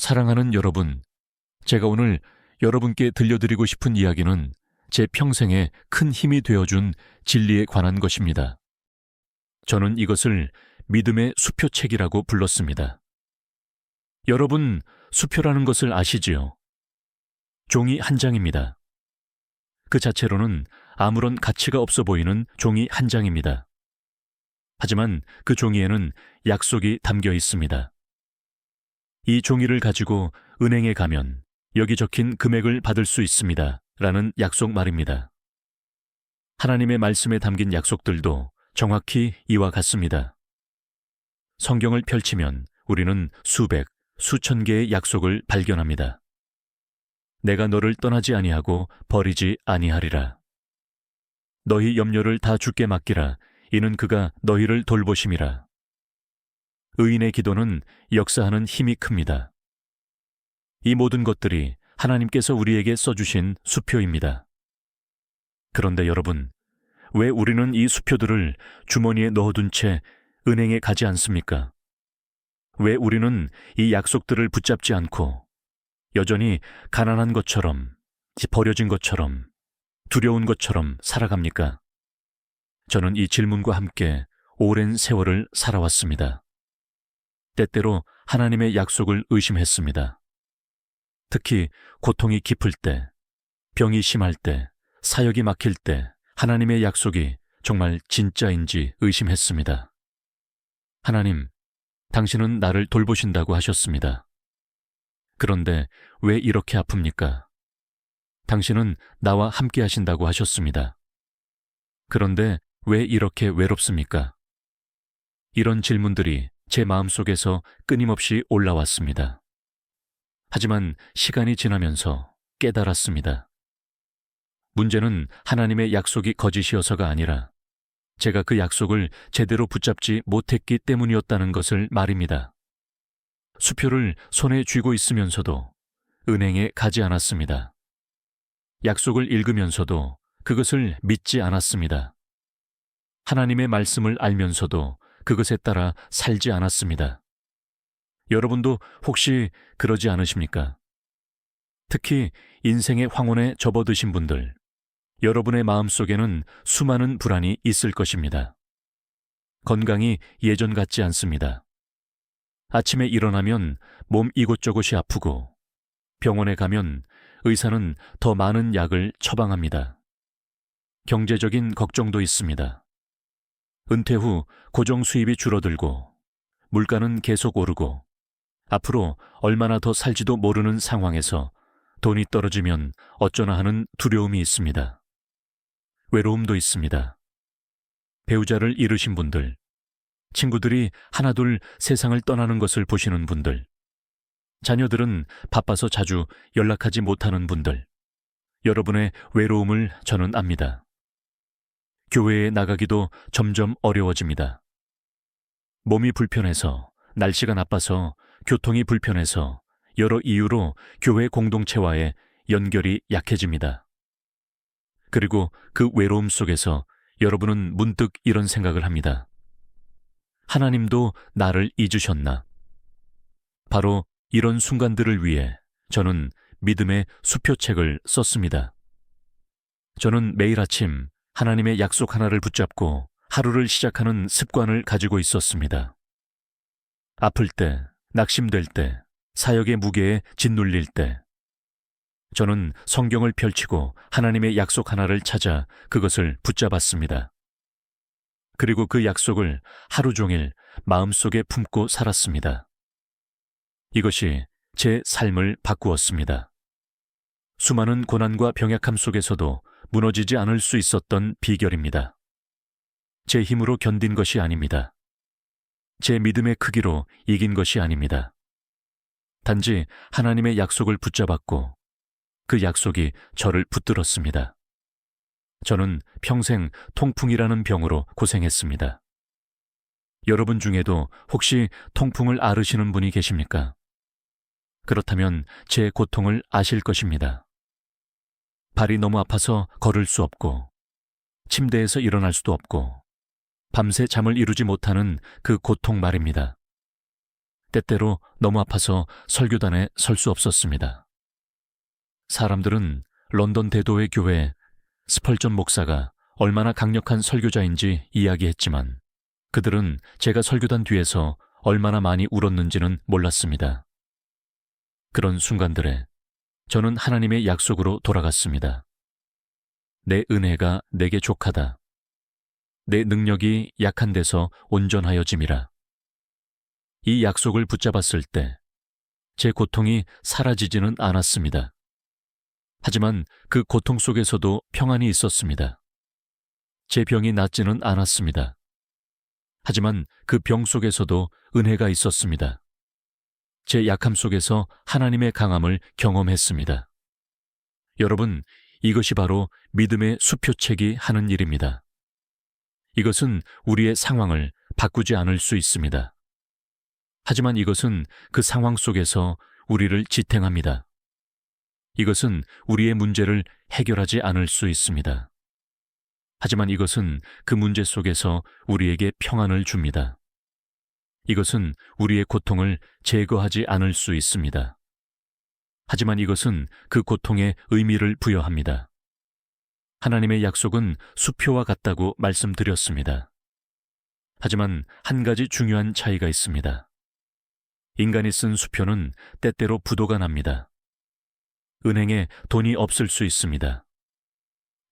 사랑하는 여러분, 제가 오늘 여러분께 들려드리고 싶은 이야기는 제 평생에 큰 힘이 되어준 진리에 관한 것입니다. 저는 이것을 믿음의 수표책이라고 불렀습니다. 여러분, 수표라는 것을 아시지요? 종이 한 장입니다. 그 자체로는 아무런 가치가 없어 보이는 종이 한 장입니다. 하지만 그 종이에는 약속이 담겨 있습니다. 이 종이를 가지고 은행에 가면 여기 적힌 금액을 받을 수 있습니다. 라는 약속 말입니다. 하나님의 말씀에 담긴 약속들도 정확히 이와 같습니다. 성경을 펼치면 우리는 수백, 수천 개의 약속을 발견합니다. 내가 너를 떠나지 아니하고 버리지 아니하리라. 너희 염려를 다 주께 맡기라. 이는 그가 너희를 돌보심이라. 의인의 기도는 역사하는 힘이 큽니다. 이 모든 것들이 하나님께서 우리에게 써주신 수표입니다. 그런데 여러분, 왜 우리는 이 수표들을 주머니에 넣어둔 채 은행에 가지 않습니까? 왜 우리는 이 약속들을 붙잡지 않고 여전히 가난한 것처럼, 버려진 것처럼, 두려운 것처럼 살아갑니까? 저는 이 질문과 함께 오랜 세월을 살아왔습니다. 때때로 하나님의 약속을 의심했습니다. 특히 고통이 깊을 때, 병이 심할 때, 사역이 막힐 때 하나님의 약속이 정말 진짜인지 의심했습니다. 하나님, 당신은 나를 돌보신다고 하셨습니다. 그런데 왜 이렇게 아픕니까? 당신은 나와 함께 하신다고 하셨습니다. 그런데 왜 이렇게 외롭습니까? 이런 질문들이 제 마음속에서 끊임없이 올라왔습니다. 하지만 시간이 지나면서 깨달았습니다. 문제는 하나님의 약속이 거짓이어서가 아니라 제가 그 약속을 제대로 붙잡지 못했기 때문이었다는 것을 말입니다. 수표를 손에 쥐고 있으면서도 은행에 가지 않았습니다. 약속을 읽으면서도 그것을 믿지 않았습니다. 하나님의 말씀을 알면서도 그것에 따라 살지 않았습니다. 여러분도 혹시 그러지 않으십니까? 특히 인생의 황혼에 접어드신 분들, 여러분의 마음속에는 수많은 불안이 있을 것입니다. 건강이 예전 같지 않습니다. 아침에 일어나면 몸 이곳저곳이 아프고 병원에 가면 의사는 더 많은 약을 처방합니다. 경제적인 걱정도 있습니다. 은퇴 후 고정 수입이 줄어들고 물가는 계속 오르고 앞으로 얼마나 더 살지도 모르는 상황에서 돈이 떨어지면 어쩌나 하는 두려움이 있습니다. 외로움도 있습니다. 배우자를 잃으신 분들, 친구들이 하나둘 세상을 떠나는 것을 보시는 분들, 자녀들은 바빠서 자주 연락하지 못하는 분들, 여러분의 외로움을 저는 압니다. 교회에 나가기도 점점 어려워집니다. 몸이 불편해서, 날씨가 나빠서, 교통이 불편해서 여러 이유로 교회 공동체와의 연결이 약해집니다. 그리고 그 외로움 속에서 여러분은 문득 이런 생각을 합니다. 하나님도 나를 잊으셨나? 바로 이런 순간들을 위해 저는 믿음의 수표책을 썼습니다. 저는 매일 아침 하나님의 약속 하나를 붙잡고 하루를 시작하는 습관을 가지고 있었습니다. 아플 때, 낙심될 때, 사역의 무게에 짓눌릴 때, 저는 성경을 펼치고 하나님의 약속 하나를 찾아 그것을 붙잡았습니다. 그리고 그 약속을 하루 종일 마음속에 품고 살았습니다. 이것이 제 삶을 바꾸었습니다. 수많은 고난과 병약함 속에서도 무너지지 않을 수 있었던 비결입니다. 제 힘으로 견딘 것이 아닙니다. 제 믿음의 크기로 이긴 것이 아닙니다. 단지 하나님의 약속을 붙잡았고 그 약속이 저를 붙들었습니다. 저는 평생 통풍이라는 병으로 고생했습니다. 여러분 중에도 혹시 통풍을 앓으시는 분이 계십니까? 그렇다면 제 고통을 아실 것입니다. 발이 너무 아파서 걸을 수 없고 침대에서 일어날 수도 없고 밤새 잠을 이루지 못하는 그 고통 말입니다. 때때로 너무 아파서 설교단에 설 수 없었습니다. 사람들은 런던 대도의 교회 스펄전 목사가 얼마나 강력한 설교자인지 이야기했지만 그들은 제가 설교단 뒤에서 얼마나 많이 울었는지는 몰랐습니다. 그런 순간들에 저는 하나님의 약속으로 돌아갔습니다. 내 은혜가 내게 족하다. 내 능력이 약한 데서 온전하여짐이라. 이 약속을 붙잡았을 때 제 고통이 사라지지는 않았습니다. 하지만 그 고통 속에서도 평안이 있었습니다. 제 병이 낫지는 않았습니다. 하지만 그 병 속에서도 은혜가 있었습니다. 제 약함 속에서 하나님의 강함을 경험했습니다. 여러분, 이것이 바로 믿음의 수표책이 하는 일입니다. 이것은 우리의 상황을 바꾸지 않을 수 있습니다. 하지만 이것은 그 상황 속에서 우리를 지탱합니다. 이것은 우리의 문제를 해결하지 않을 수 있습니다. 하지만 이것은 그 문제 속에서 우리에게 평안을 줍니다. 이것은 우리의 고통을 제거하지 않을 수 있습니다. 하지만 이것은 그 고통에 의미를 부여합니다. 하나님의 약속은 수표와 같다고 말씀드렸습니다. 하지만 한 가지 중요한 차이가 있습니다. 인간이 쓴 수표는 때때로 부도가 납니다. 은행에 돈이 없을 수 있습니다.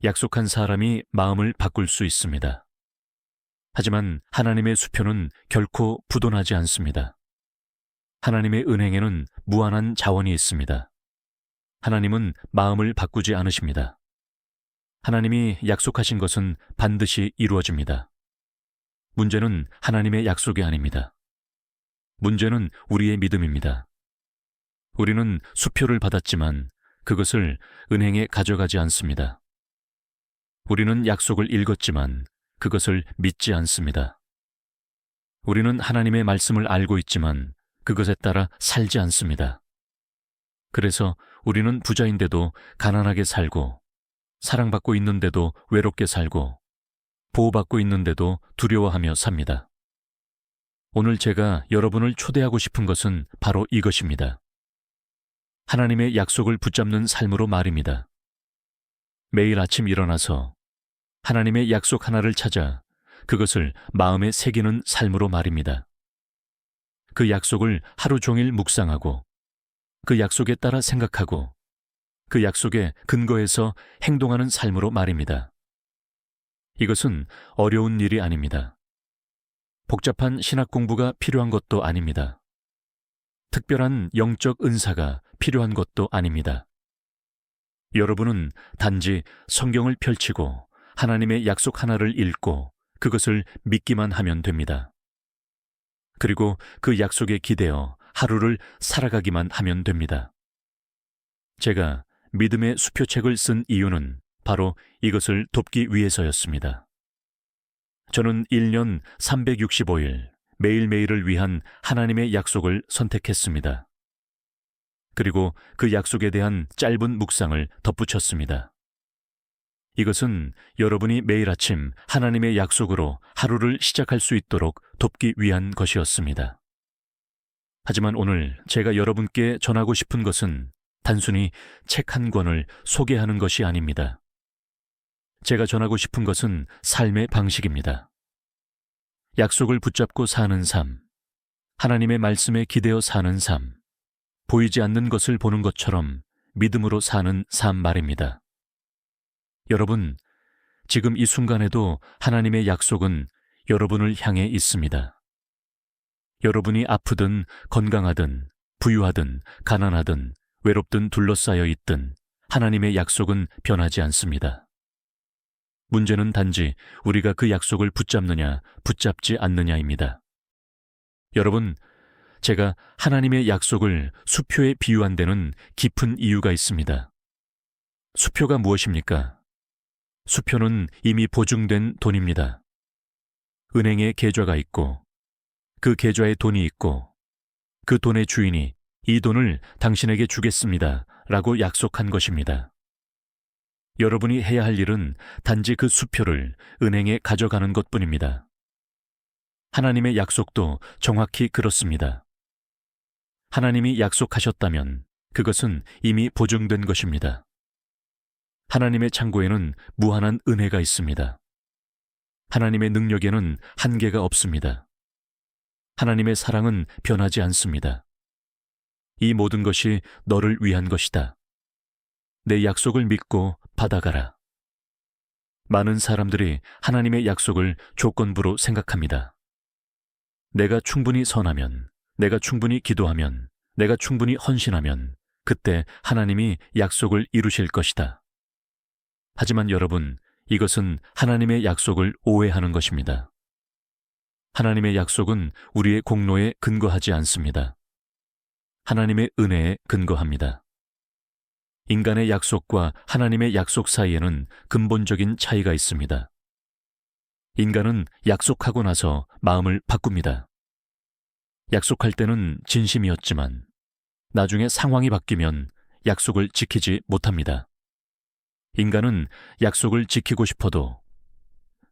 약속한 사람이 마음을 바꿀 수 있습니다. 하지만 하나님의 수표는 결코 부도나지 않습니다. 하나님의 은행에는 무한한 자원이 있습니다. 하나님은 마음을 바꾸지 않으십니다. 하나님이 약속하신 것은 반드시 이루어집니다. 문제는 하나님의 약속이 아닙니다. 문제는 우리의 믿음입니다. 우리는 수표를 받았지만 그것을 은행에 가져가지 않습니다. 우리는 약속을 읽었지만 그것을 믿지 않습니다. 우리는 하나님의 말씀을 알고 있지만 그것에 따라 살지 않습니다. 그래서 우리는 부자인데도 가난하게 살고, 사랑받고 있는데도 외롭게 살고, 보호받고 있는데도 두려워하며 삽니다. 오늘 제가 여러분을 초대하고 싶은 것은 바로 이것입니다. 하나님의 약속을 붙잡는 삶으로 말입니다. 매일 아침 일어나서 하나님의 약속 하나를 찾아 그것을 마음에 새기는 삶으로 말입니다. 그 약속을 하루 종일 묵상하고 그 약속에 따라 생각하고 그 약속에 근거해서 행동하는 삶으로 말입니다. 이것은 어려운 일이 아닙니다. 복잡한 신학 공부가 필요한 것도 아닙니다. 특별한 영적 은사가 필요한 것도 아닙니다. 여러분은 단지 성경을 펼치고 하나님의 약속 하나를 읽고 그것을 믿기만 하면 됩니다. 그리고 그 약속에 기대어 하루를 살아가기만 하면 됩니다. 제가 믿음의 수표책을 쓴 이유는 바로 이것을 돕기 위해서였습니다. 저는 1년 365일 매일매일을 위한 하나님의 약속을 선택했습니다. 그리고 그 약속에 대한 짧은 묵상을 덧붙였습니다. 이것은 여러분이 매일 아침 하나님의 약속으로 하루를 시작할 수 있도록 돕기 위한 것이었습니다. 하지만 오늘 제가 여러분께 전하고 싶은 것은 단순히 책 한 권을 소개하는 것이 아닙니다. 제가 전하고 싶은 것은 삶의 방식입니다. 약속을 붙잡고 사는 삶, 하나님의 말씀에 기대어 사는 삶, 보이지 않는 것을 보는 것처럼 믿음으로 사는 삶 말입니다. 여러분, 지금 이 순간에도 하나님의 약속은 여러분을 향해 있습니다. 여러분이 아프든 건강하든 부유하든 가난하든 외롭든 둘러싸여 있든 하나님의 약속은 변하지 않습니다. 문제는 단지 우리가 그 약속을 붙잡느냐 붙잡지 않느냐입니다. 여러분, 제가 하나님의 약속을 수표에 비유한 데는 깊은 이유가 있습니다. 수표가 무엇입니까? 수표는 이미 보증된 돈입니다. 은행에 계좌가 있고 그 계좌에 돈이 있고 그 돈의 주인이 이 돈을 당신에게 주겠습니다 라고 약속한 것입니다. 여러분이 해야 할 일은 단지 그 수표를 은행에 가져가는 것뿐입니다. 하나님의 약속도 정확히 그렇습니다. 하나님이 약속하셨다면 그것은 이미 보증된 것입니다. 하나님의 창고에는 무한한 은혜가 있습니다. 하나님의 능력에는 한계가 없습니다. 하나님의 사랑은 변하지 않습니다. 이 모든 것이 너를 위한 것이다. 내 약속을 믿고 받아가라. 많은 사람들이 하나님의 약속을 조건부로 생각합니다. 내가 충분히 선하면, 내가 충분히 기도하면, 내가 충분히 헌신하면 그때 하나님이 약속을 이루실 것이다. 하지만 여러분, 이것은 하나님의 약속을 오해하는 것입니다. 하나님의 약속은 우리의 공로에 근거하지 않습니다. 하나님의 은혜에 근거합니다. 인간의 약속과 하나님의 약속 사이에는 근본적인 차이가 있습니다. 인간은 약속하고 나서 마음을 바꿉니다. 약속할 때는 진심이었지만 나중에 상황이 바뀌면 약속을 지키지 못합니다. 인간은 약속을 지키고 싶어도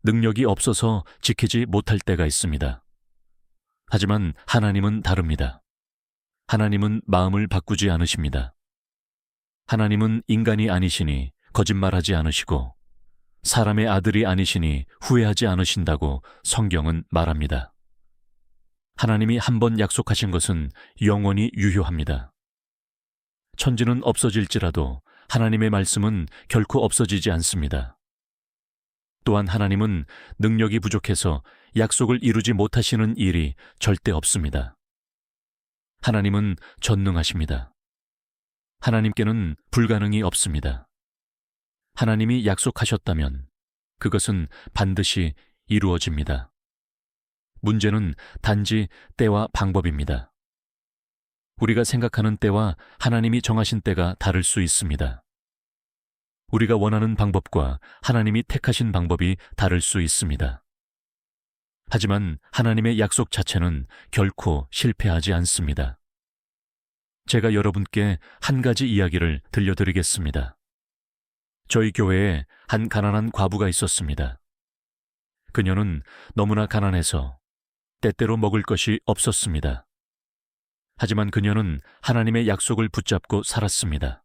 능력이 없어서 지키지 못할 때가 있습니다. 하지만 하나님은 다릅니다. 하나님은 마음을 바꾸지 않으십니다. 하나님은 인간이 아니시니 거짓말하지 않으시고 사람의 아들이 아니시니 후회하지 않으신다고 성경은 말합니다. 하나님이 한 번 약속하신 것은 영원히 유효합니다. 천지는 없어질지라도 하나님의 말씀은 결코 없어지지 않습니다. 또한 하나님은 능력이 부족해서 약속을 이루지 못하시는 일이 절대 없습니다. 하나님은 전능하십니다. 하나님께는 불가능이 없습니다. 하나님이 약속하셨다면 그것은 반드시 이루어집니다. 문제는 단지 때와 방법입니다. 우리가 생각하는 때와 하나님이 정하신 때가 다를 수 있습니다. 우리가 원하는 방법과 하나님이 택하신 방법이 다를 수 있습니다. 하지만 하나님의 약속 자체는 결코 실패하지 않습니다. 제가 여러분께 한 가지 이야기를 들려드리겠습니다. 저희 교회에 한 가난한 과부가 있었습니다. 그녀는 너무나 가난해서 때때로 먹을 것이 없었습니다. 하지만 그녀는 하나님의 약속을 붙잡고 살았습니다.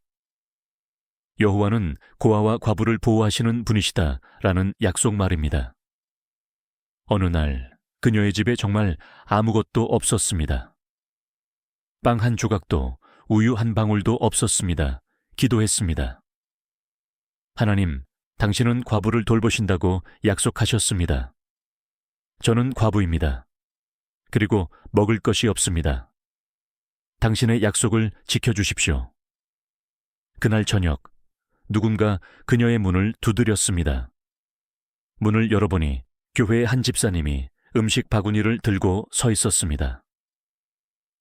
여호와는 고아와 과부를 보호하시는 분이시다 라는 약속 말입니다. 어느 날 그녀의 집에 정말 아무것도 없었습니다. 빵 한 조각도 우유 한 방울도 없었습니다. 기도했습니다. 하나님, 당신은 과부를 돌보신다고 약속하셨습니다. 저는 과부입니다. 그리고 먹을 것이 없습니다. 당신의 약속을 지켜주십시오. 그날 저녁, 누군가 그녀의 문을 두드렸습니다. 문을 열어보니 교회의 한 집사님이 음식 바구니를 들고 서 있었습니다.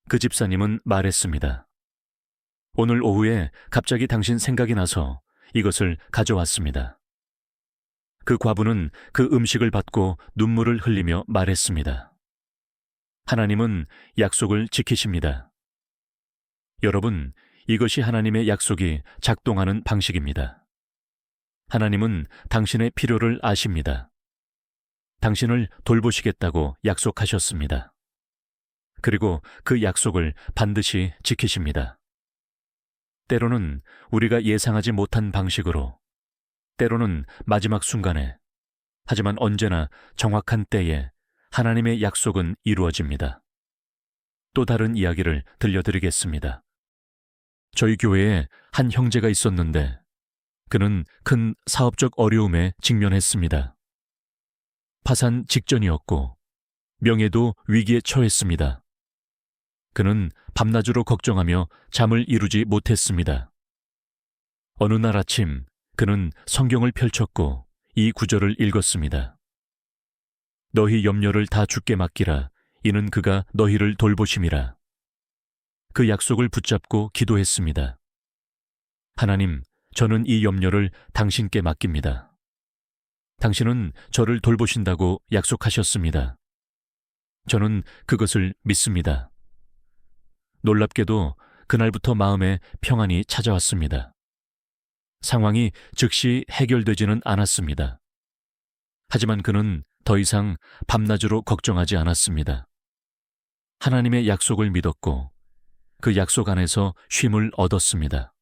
그 집사님은 말했습니다. 오늘 오후에 갑자기 당신 생각이 나서 이것을 가져왔습니다. 그 과부는 그 음식을 받고 눈물을 흘리며 말했습니다. 하나님은 약속을 지키십니다. 여러분, 이것이 하나님의 약속이 작동하는 방식입니다. 하나님은 당신의 필요를 아십니다. 당신을 돌보시겠다고 약속하셨습니다. 그리고 그 약속을 반드시 지키십니다. 때로는 우리가 예상하지 못한 방식으로, 때로는 마지막 순간에, 하지만 언제나 정확한 때에 하나님의 약속은 이루어집니다. 또 다른 이야기를 들려드리겠습니다. 저희 교회에 한 형제가 있었는데 그는 큰 사업적 어려움에 직면했습니다. 파산 직전이었고 명예도 위기에 처했습니다. 그는 밤낮으로 걱정하며 잠을 이루지 못했습니다. 어느 날 아침 그는 성경을 펼쳤고 이 구절을 읽었습니다. 너희 염려를 다 주께 맡기라. 이는 그가 너희를 돌보심이라. 그 약속을 붙잡고 기도했습니다. 하나님, 저는 이 염려를 당신께 맡깁니다. 당신은 저를 돌보신다고 약속하셨습니다. 저는 그것을 믿습니다. 놀랍게도 그날부터 마음에 평안이 찾아왔습니다. 상황이 즉시 해결되지는 않았습니다. 하지만 그는 더 이상 밤낮으로 걱정하지 않았습니다. 하나님의 약속을 믿었고 그 약속 안에서 쉼을 얻었습니다.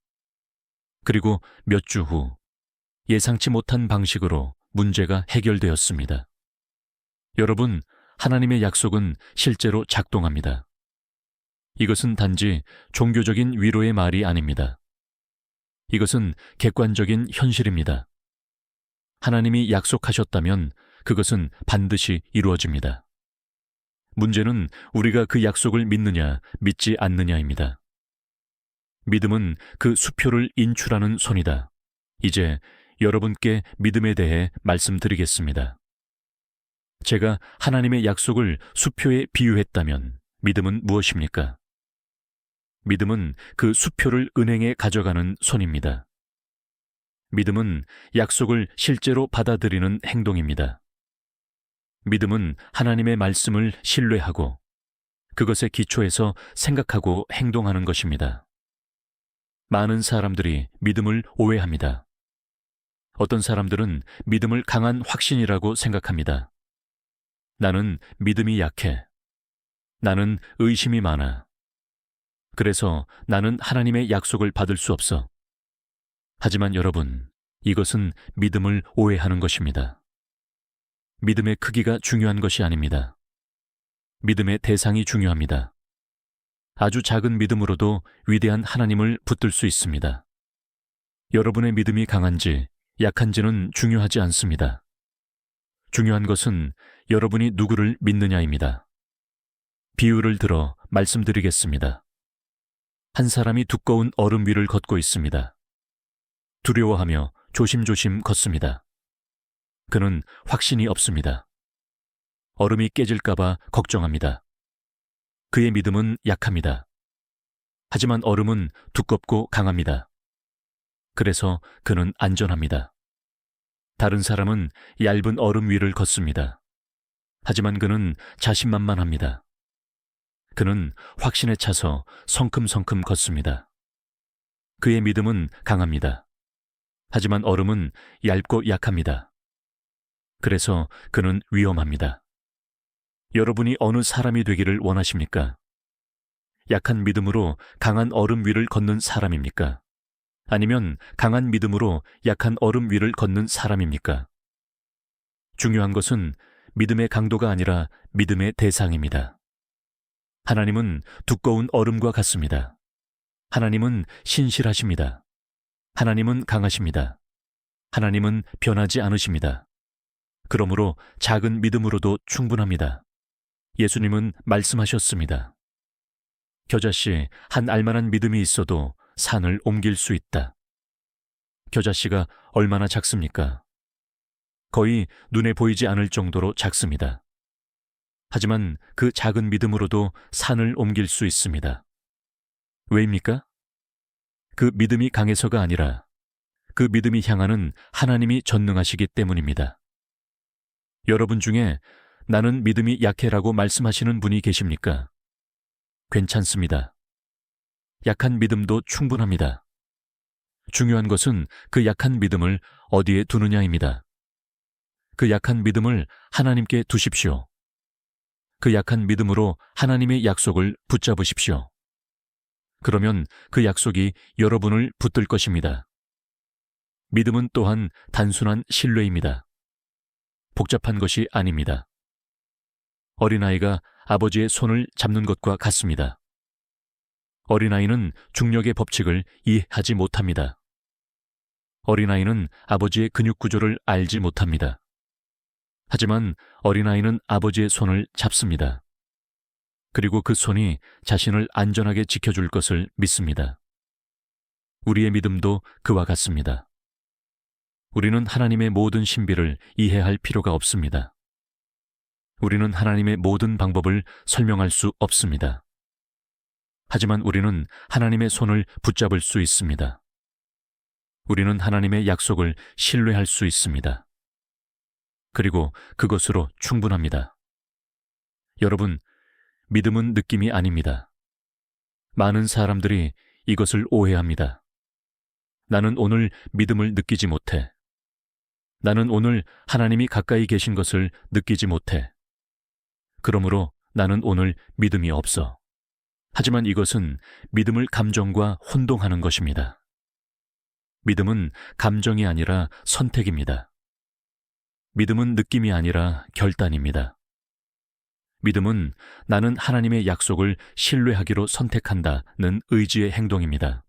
그리고 몇 주 후 예상치 못한 방식으로 문제가 해결되었습니다. 여러분, 하나님의 약속은 실제로 작동합니다. 이것은 단지 종교적인 위로의 말이 아닙니다. 이것은 객관적인 현실입니다. 하나님이 약속하셨다면 그것은 반드시 이루어집니다. 문제는 우리가 그 약속을 믿느냐, 믿지 않느냐입니다. 믿음은 그 수표를 인출하는 손이다. 이제 여러분께 믿음에 대해 말씀드리겠습니다. 제가 하나님의 약속을 수표에 비유했다면 믿음은 무엇입니까? 믿음은 그 수표를 은행에 가져가는 손입니다. 믿음은 약속을 실제로 받아들이는 행동입니다. 믿음은 하나님의 말씀을 신뢰하고 그것에 기초해서 생각하고 행동하는 것입니다. 많은 사람들이 믿음을 오해합니다. 어떤 사람들은 믿음을 강한 확신이라고 생각합니다. 나는 믿음이 약해. 나는 의심이 많아. 그래서 나는 하나님의 약속을 받을 수 없어. 하지만 여러분, 이것은 믿음을 오해하는 것입니다. 믿음의 크기가 중요한 것이 아닙니다. 믿음의 대상이 중요합니다. 아주 작은 믿음으로도 위대한 하나님을 붙들 수 있습니다. 여러분의 믿음이 강한지 약한지는 중요하지 않습니다. 중요한 것은 여러분이 누구를 믿느냐입니다. 비유를 들어 말씀드리겠습니다. 한 사람이 두꺼운 얼음 위를 걷고 있습니다. 두려워하며 조심조심 걷습니다. 그는 확신이 없습니다. 얼음이 깨질까봐 걱정합니다. 그의 믿음은 약합니다. 하지만 얼음은 두껍고 강합니다. 그래서 그는 안전합니다. 다른 사람은 얇은 얼음 위를 걷습니다. 하지만 그는 자신만만합니다. 그는 확신에 차서 성큼성큼 걷습니다. 그의 믿음은 강합니다. 하지만 얼음은 얇고 약합니다. 그래서 그는 위험합니다. 여러분이 어느 사람이 되기를 원하십니까? 약한 믿음으로 강한 얼음 위를 걷는 사람입니까? 아니면 강한 믿음으로 약한 얼음 위를 걷는 사람입니까? 중요한 것은 믿음의 강도가 아니라 믿음의 대상입니다. 하나님은 두꺼운 얼음과 같습니다. 하나님은 신실하십니다. 하나님은 강하십니다. 하나님은 변하지 않으십니다. 그러므로 작은 믿음으로도 충분합니다. 예수님은 말씀하셨습니다. 겨자씨 한 알만한 믿음이 있어도 산을 옮길 수 있다. 겨자씨가 얼마나 작습니까? 거의 눈에 보이지 않을 정도로 작습니다. 하지만 그 작은 믿음으로도 산을 옮길 수 있습니다. 왜입니까? 그 믿음이 강해서가 아니라 그 믿음이 향하는 하나님이 전능하시기 때문입니다. 여러분 중에 나는 믿음이 약해라고 말씀하시는 분이 계십니까? 괜찮습니다. 약한 믿음도 충분합니다. 중요한 것은 그 약한 믿음을 어디에 두느냐입니다. 그 약한 믿음을 하나님께 두십시오. 그 약한 믿음으로 하나님의 약속을 붙잡으십시오. 그러면 그 약속이 여러분을 붙들 것입니다. 믿음은 또한 단순한 신뢰입니다. 복잡한 것이 아닙니다. 어린아이가 아버지의 손을 잡는 것과 같습니다. 어린아이는 중력의 법칙을 이해하지 못합니다. 어린아이는 아버지의 근육 구조를 알지 못합니다. 하지만 어린아이는 아버지의 손을 잡습니다. 그리고 그 손이 자신을 안전하게 지켜줄 것을 믿습니다. 우리의 믿음도 그와 같습니다. 우리는 하나님의 모든 신비를 이해할 필요가 없습니다. 우리는 하나님의 모든 방법을 설명할 수 없습니다. 하지만 우리는 하나님의 손을 붙잡을 수 있습니다. 우리는 하나님의 약속을 신뢰할 수 있습니다. 그리고 그것으로 충분합니다. 여러분, 믿음은 느낌이 아닙니다. 많은 사람들이 이것을 오해합니다. 나는 오늘 믿음을 느끼지 못해. 나는 오늘 하나님이 가까이 계신 것을 느끼지 못해. 그러므로 나는 오늘 믿음이 없어. 하지만 이것은 믿음을 감정과 혼동하는 것입니다. 믿음은 감정이 아니라 선택입니다. 믿음은 느낌이 아니라 결단입니다. 믿음은 나는 하나님의 약속을 신뢰하기로 선택한다는 의지의 행동입니다.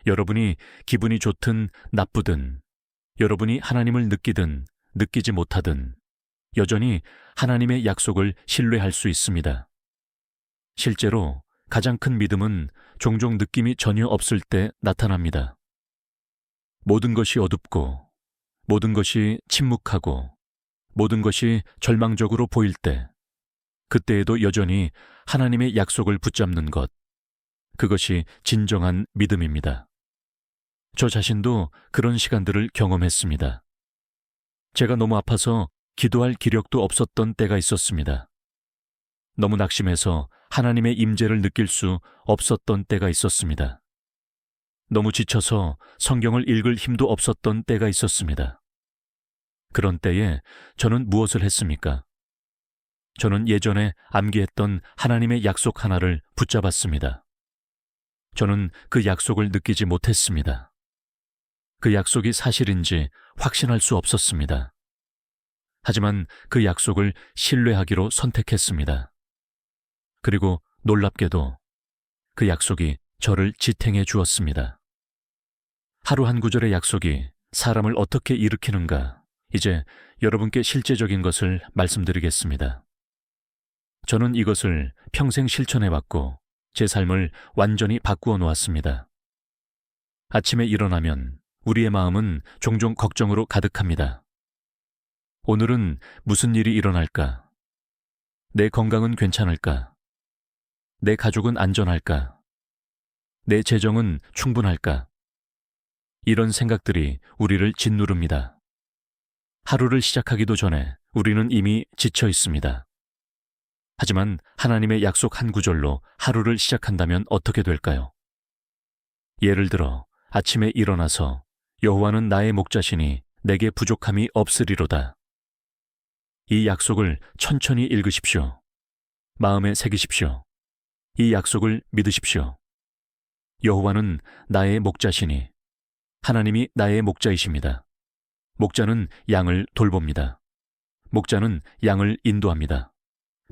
여러분이 기분이 좋든 나쁘든, 여러분이 하나님을 느끼든 느끼지 못하든, 여전히 하나님의 약속을 신뢰할 수 있습니다. 실제로 가장 큰 믿음은 종종 느낌이 전혀 없을 때 나타납니다. 모든 것이 어둡고, 모든 것이 침묵하고, 모든 것이 절망적으로 보일 때, 그때에도 여전히 하나님의 약속을 붙잡는 것, 그것이 진정한 믿음입니다. 저 자신도 그런 시간들을 경험했습니다. 제가 너무 아파서 기도할 기력도 없었던 때가 있었습니다. 너무 낙심해서 하나님의 임재를 느낄 수 없었던 때가 있었습니다. 너무 지쳐서 성경을 읽을 힘도 없었던 때가 있었습니다. 그런 때에 저는 무엇을 했습니까? 저는 예전에 암기했던 하나님의 약속 하나를 붙잡았습니다. 저는 그 약속을 느끼지 못했습니다. 그 약속이 사실인지 확신할 수 없었습니다. 하지만 그 약속을 신뢰하기로 선택했습니다. 그리고 놀랍게도 그 약속이 저를 지탱해 주었습니다. 하루 한 구절의 약속이 사람을 어떻게 일으키는가, 이제 여러분께 실제적인 것을 말씀드리겠습니다. 저는 이것을 평생 실천해 왔고 제 삶을 완전히 바꾸어 놓았습니다. 아침에 일어나면 우리의 마음은 종종 걱정으로 가득합니다. 오늘은 무슨 일이 일어날까? 내 건강은 괜찮을까? 내 가족은 안전할까? 내 재정은 충분할까? 이런 생각들이 우리를 짓누릅니다. 하루를 시작하기도 전에 우리는 이미 지쳐 있습니다. 하지만 하나님의 약속 한 구절로 하루를 시작한다면 어떻게 될까요? 예를 들어 아침에 일어나서 여호와는 나의 목자시니 내게 부족함이 없으리로다. 이 약속을 천천히 읽으십시오. 마음에 새기십시오. 이 약속을 믿으십시오. 여호와는 나의 목자시니 하나님이 나의 목자이십니다. 목자는 양을 돌봅니다. 목자는 양을 인도합니다.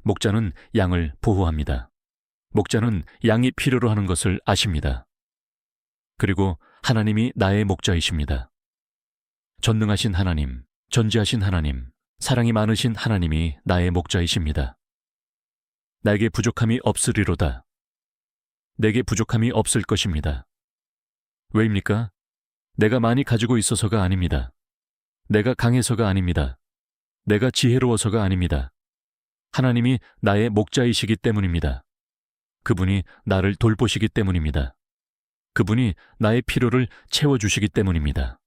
목자는 양을 보호합니다. 목자는 양이 필요로 하는 것을 아십니다. 그리고 하나님이 나의 목자이십니다. 전능하신 하나님, 전지하신 하나님, 사랑이 많으신 하나님이 나의 목자이십니다. 나에게 부족함이 없으리로다. 내게 부족함이 없을 것입니다. 왜입니까? 내가 많이 가지고 있어서가 아닙니다. 내가 강해서가 아닙니다. 내가 지혜로워서가 아닙니다. 하나님이 나의 목자이시기 때문입니다. 그분이 나를 돌보시기 때문입니다. 그분이 나의 필요를 채워주시기 때문입니다.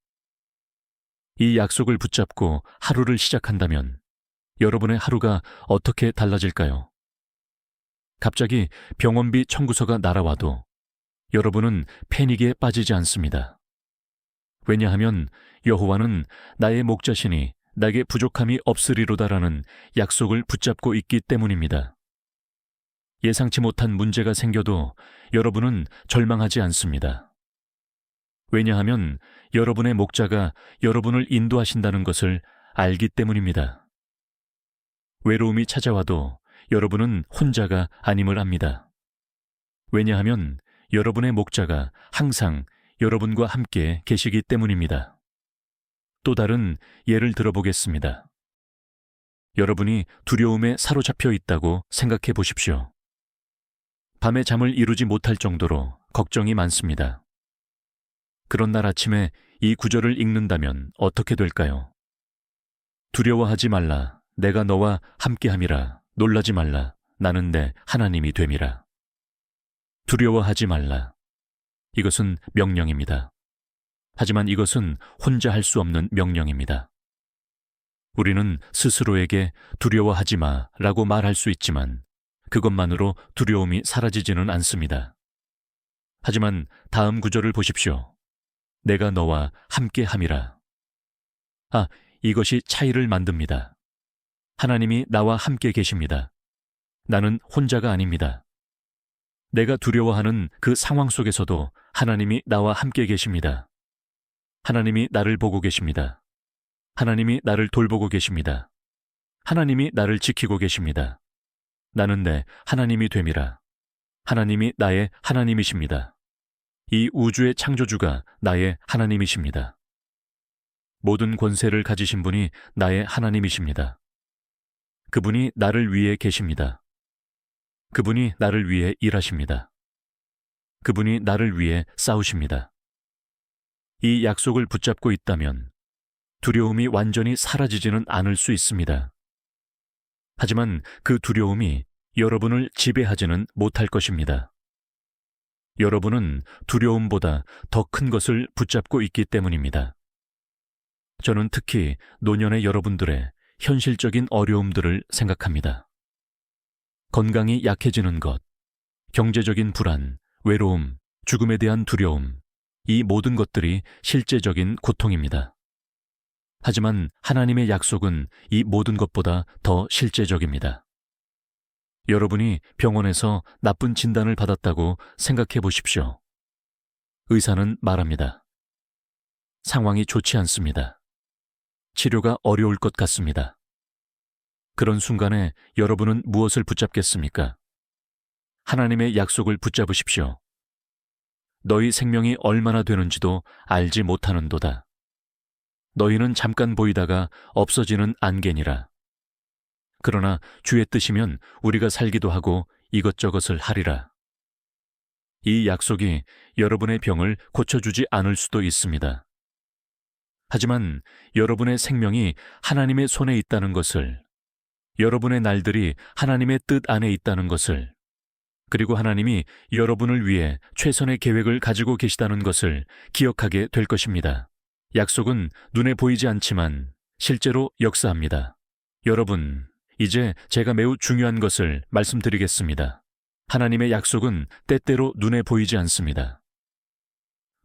이 약속을 붙잡고 하루를 시작한다면 여러분의 하루가 어떻게 달라질까요? 갑자기 병원비 청구서가 날아와도 여러분은 패닉에 빠지지 않습니다. 왜냐하면 여호와는 나의 목자시니 나에게 부족함이 없으리로다라는 약속을 붙잡고 있기 때문입니다. 예상치 못한 문제가 생겨도 여러분은 절망하지 않습니다. 왜냐하면 여러분의 목자가 여러분을 인도하신다는 것을 알기 때문입니다. 외로움이 찾아와도 여러분은 혼자가 아님을 압니다. 왜냐하면 여러분의 목자가 항상 여러분과 함께 계시기 때문입니다. 또 다른 예를 들어보겠습니다. 여러분이 두려움에 사로잡혀 있다고 생각해 보십시오. 밤에 잠을 이루지 못할 정도로 걱정이 많습니다. 그런 날 아침에 이 구절을 읽는다면 어떻게 될까요? 두려워하지 말라. 내가 너와 함께함이라. 놀라지 말라. 나는 내 하나님이 됨이라. 두려워하지 말라. 이것은 명령입니다. 하지만 이것은 혼자 할 수 없는 명령입니다. 우리는 스스로에게 두려워하지 마라고 말할 수 있지만 그것만으로 두려움이 사라지지는 않습니다. 하지만 다음 구절을 보십시오. 내가 너와 함께함이라. 이것이 차이를 만듭니다. 하나님이 나와 함께 계십니다. 나는 혼자가 아닙니다. 내가 두려워하는 그 상황 속에서도 하나님이 나와 함께 계십니다. 하나님이 나를 보고 계십니다. 하나님이 나를 돌보고 계십니다. 하나님이 나를 지키고 계십니다. 나는 내 하나님이 됨이라. 하나님이 나의 하나님이십니다. 이 우주의 창조주가 나의 하나님이십니다. 모든 권세를 가지신 분이 나의 하나님이십니다. 그분이 나를 위해 계십니다. 그분이 나를 위해 일하십니다. 그분이 나를 위해 싸우십니다. 이 약속을 붙잡고 있다면 두려움이 완전히 사라지지는 않을 수 있습니다. 하지만 그 두려움이 여러분을 지배하지는 못할 것입니다. 여러분은 두려움보다 더 큰 것을 붙잡고 있기 때문입니다. 저는 특히 노년의 여러분들의 현실적인 어려움들을 생각합니다. 건강이 약해지는 것, 경제적인 불안, 외로움, 죽음에 대한 두려움, 이 모든 것들이 실제적인 고통입니다. 하지만 하나님의 약속은 이 모든 것보다 더 실제적입니다. 여러분이 병원에서 나쁜 진단을 받았다고 생각해 보십시오. 의사는 말합니다. 상황이 좋지 않습니다. 치료가 어려울 것 같습니다. 그런 순간에 여러분은 무엇을 붙잡겠습니까? 하나님의 약속을 붙잡으십시오. 너희 생명이 얼마나 되는지도 알지 못하는도다. 너희는 잠깐 보이다가 없어지는 안개니라. 그러나 주의 뜻이면 우리가 살기도 하고 이것저것을 하리라. 이 약속이 여러분의 병을 고쳐주지 않을 수도 있습니다. 하지만 여러분의 생명이 하나님의 손에 있다는 것을, 여러분의 날들이 하나님의 뜻 안에 있다는 것을, 그리고 하나님이 여러분을 위해 최선의 계획을 가지고 계시다는 것을 기억하게 될 것입니다. 약속은 눈에 보이지 않지만 실제로 역사합니다. 여러분, 이제 제가 매우 중요한 것을 말씀드리겠습니다. 하나님의 약속은 때때로 눈에 보이지 않습니다.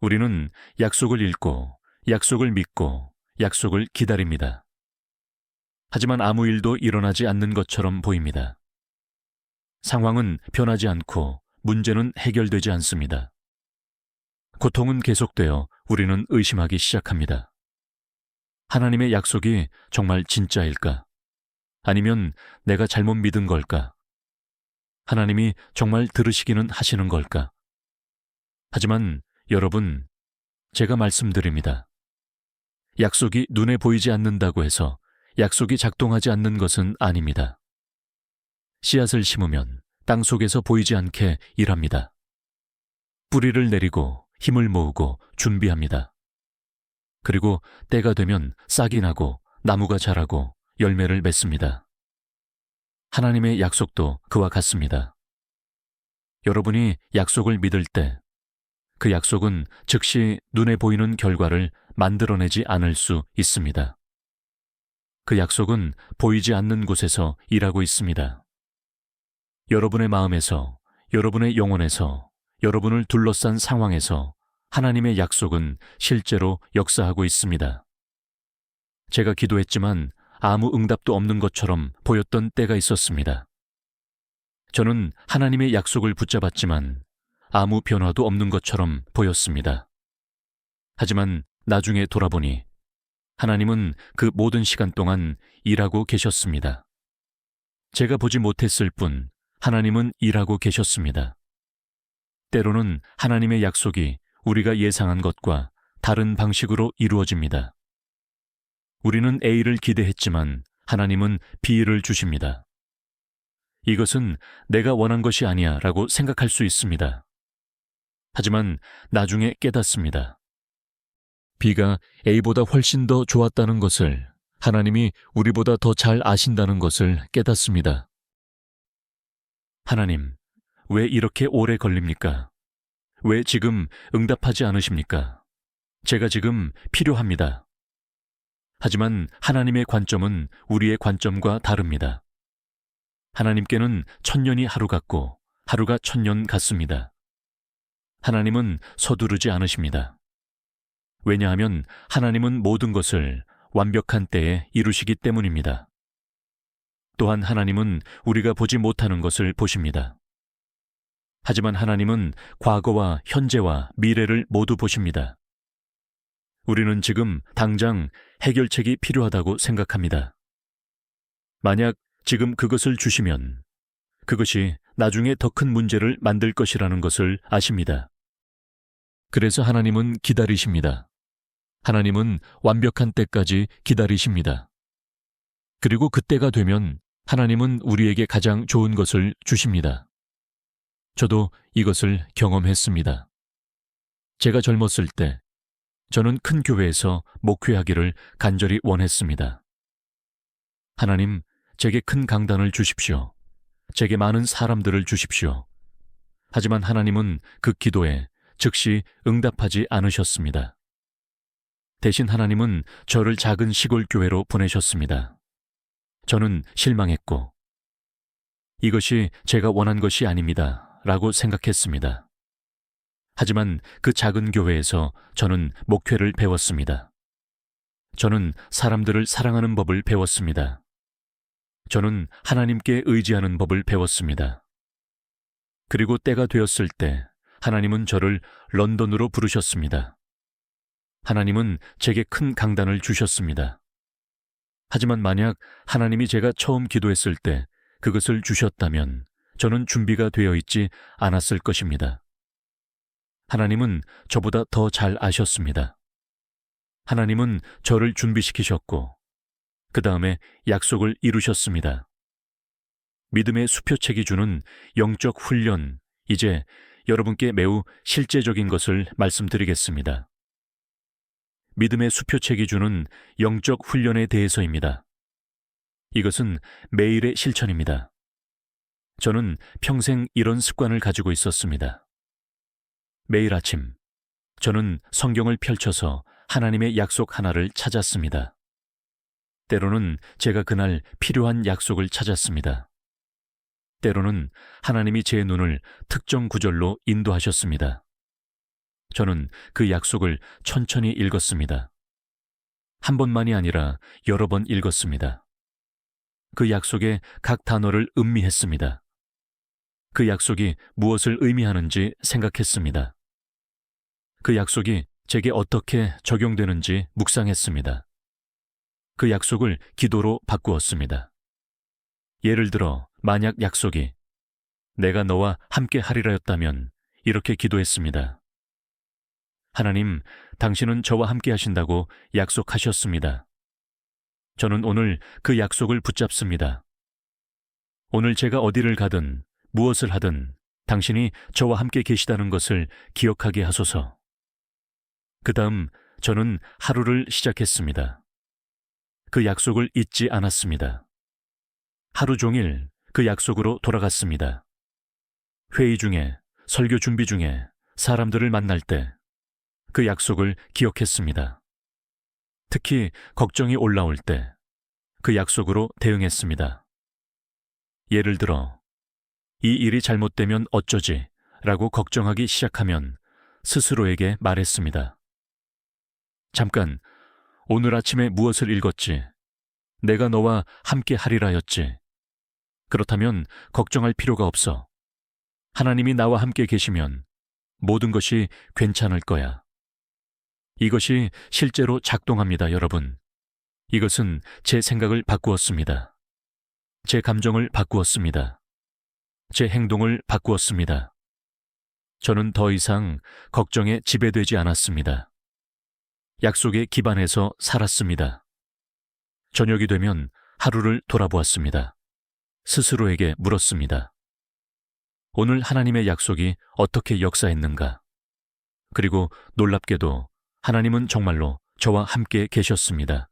우리는 약속을 읽고, 약속을 믿고, 약속을 기다립니다. 하지만 아무 일도 일어나지 않는 것처럼 보입니다. 상황은 변하지 않고 문제는 해결되지 않습니다. 고통은 계속되어 우리는 의심하기 시작합니다. 하나님의 약속이 정말 진짜일까? 아니면 내가 잘못 믿은 걸까? 하나님이 정말 들으시기는 하시는 걸까? 하지만 여러분, 제가 말씀드립니다. 약속이 눈에 보이지 않는다고 해서 약속이 작동하지 않는 것은 아닙니다. 씨앗을 심으면 땅 속에서 보이지 않게 일합니다. 뿌리를 내리고 힘을 모으고 준비합니다. 그리고 때가 되면 싹이 나고 나무가 자라고 열매를 맺습니다. 하나님의 약속도 그와 같습니다. 여러분이 약속을 믿을 때 그 약속은 즉시 눈에 보이는 결과를 만들어내지 않을 수 있습니다. 그 약속은 보이지 않는 곳에서 일하고 있습니다. 여러분의 마음에서, 여러분의 영혼에서, 여러분을 둘러싼 상황에서 하나님의 약속은 실제로 역사하고 있습니다. 제가 기도했지만 아무 응답도 없는 것처럼 보였던 때가 있었습니다. 저는 하나님의 약속을 붙잡았지만 아무 변화도 없는 것처럼 보였습니다. 하지만 나중에 돌아보니 하나님은 그 모든 시간 동안 일하고 계셨습니다. 제가 보지 못했을 뿐 하나님은 일하고 계셨습니다. 때로는 하나님의 약속이 우리가 예상한 것과 다른 방식으로 이루어집니다. 우리는 A를 기대했지만 하나님은 B를 주십니다. 이것은 내가 원한 것이 아니야 라고 생각할 수 있습니다. 하지만 나중에 깨닫습니다. B가 A보다 훨씬 더 좋았다는 것을, 하나님이 우리보다 더 잘 아신다는 것을 깨닫습니다. 하나님, 왜 이렇게 오래 걸립니까? 왜 지금 응답하지 않으십니까? 제가 지금 필요합니다. 하지만 하나님의 관점은 우리의 관점과 다릅니다. 하나님께는 1000년이 하루 같고 하루가 1000년 같습니다. 하나님은 서두르지 않으십니다. 왜냐하면 하나님은 모든 것을 완벽한 때에 이루시기 때문입니다. 또한 하나님은 우리가 보지 못하는 것을 보십니다. 하지만 하나님은 과거와 현재와 미래를 모두 보십니다. 우리는 지금 당장 해결책이 필요하다고 생각합니다. 만약 지금 그것을 주시면 그것이 나중에 더 큰 문제를 만들 것이라는 것을 아십니다. 그래서 하나님은 기다리십니다. 하나님은 완벽한 때까지 기다리십니다. 그리고 그때가 되면 하나님은 우리에게 가장 좋은 것을 주십니다. 저도 이것을 경험했습니다. 제가 젊었을 때 저는 큰 교회에서 목회하기를 간절히 원했습니다. 하나님, 제게 큰 강단을 주십시오. 제게 많은 사람들을 주십시오. 하지만 하나님은 그 기도에 즉시 응답하지 않으셨습니다. 대신 하나님은 저를 작은 시골 교회로 보내셨습니다. 저는 실망했고, 이것이 제가 원한 것이 아닙니다. 라고 생각했습니다. 하지만 그 작은 교회에서 저는 목회를 배웠습니다. 저는 사람들을 사랑하는 법을 배웠습니다. 저는 하나님께 의지하는 법을 배웠습니다. 그리고 때가 되었을 때 하나님은 저를 런던으로 부르셨습니다. 하나님은 제게 큰 강단을 주셨습니다. 하지만 만약 하나님이 제가 처음 기도했을 때 그것을 주셨다면 저는 준비가 되어 있지 않았을 것입니다. 하나님은 저보다 더 잘 아셨습니다. 하나님은 저를 준비시키셨고 그 다음에 약속을 이루셨습니다. 믿음의 수표책이 주는 영적 훈련, 이제 여러분께 매우 실제적인 것을 말씀드리겠습니다. 믿음의 수표책이 주는 영적 훈련에 대해서입니다. 이것은 매일의 실천입니다. 저는 평생 이런 습관을 가지고 있었습니다. 매일 아침, 저는 성경을 펼쳐서 하나님의 약속 하나를 찾았습니다. 때로는 제가 그날 필요한 약속을 찾았습니다. 때로는 하나님이 제 눈을 특정 구절로 인도하셨습니다. 저는 그 약속을 천천히 읽었습니다. 한 번만이 아니라 여러 번 읽었습니다. 그 약속의 각 단어를 음미했습니다. 그 약속이 무엇을 의미하는지 생각했습니다. 그 약속이 제게 어떻게 적용되는지 묵상했습니다. 그 약속을 기도로 바꾸었습니다. 예를 들어 만약 약속이 내가 너와 함께 하리라였다면 이렇게 기도했습니다. 하나님, 당신은 저와 함께 하신다고 약속하셨습니다. 저는 오늘 그 약속을 붙잡습니다. 오늘 제가 어디를 가든 무엇을 하든 당신이 저와 함께 계시다는 것을 기억하게 하소서. 그 다음 저는 하루를 시작했습니다. 그 약속을 잊지 않았습니다. 하루 종일 그 약속으로 돌아갔습니다. 회의 중에, 설교 준비 중에, 사람들을 만날 때 그 약속을 기억했습니다. 특히 걱정이 올라올 때 그 약속으로 대응했습니다. 예를 들어, 이 일이 잘못되면 어쩌지? 라고 걱정하기 시작하면 스스로에게 말했습니다. 잠깐, 오늘 아침에 무엇을 읽었지? 내가 너와 함께 하리라였지. 그렇다면 걱정할 필요가 없어. 하나님이 나와 함께 계시면 모든 것이 괜찮을 거야. 이것이 실제로 작동합니다, 여러분. 이것은 제 생각을 바꾸었습니다. 제 감정을 바꾸었습니다. 제 행동을 바꾸었습니다. 저는 더 이상 걱정에 지배되지 않았습니다. 약속에 기반해서 살았습니다. 저녁이 되면 하루를 돌아보았습니다. 스스로에게 물었습니다. 오늘 하나님의 약속이 어떻게 역사했는가? 그리고 놀랍게도 하나님은 정말로 저와 함께 계셨습니다.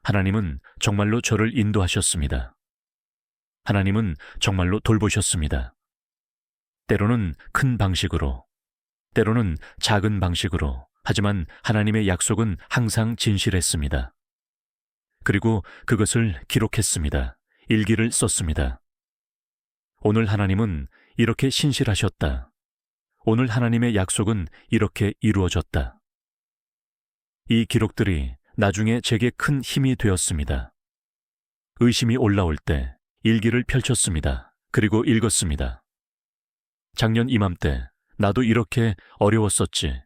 하나님은 정말로 저를 인도하셨습니다. 하나님은 정말로 돌보셨습니다. 때로는 큰 방식으로, 때로는 작은 방식으로, 하지만 하나님의 약속은 항상 진실했습니다. 그리고 그것을 기록했습니다. 일기를 썼습니다. 오늘 하나님은 이렇게 신실하셨다. 오늘 하나님의 약속은 이렇게 이루어졌다. 이 기록들이 나중에 제게 큰 힘이 되었습니다. 의심이 올라올 때 일기를 펼쳤습니다. 그리고 읽었습니다. 작년 이맘때 나도 이렇게 어려웠었지.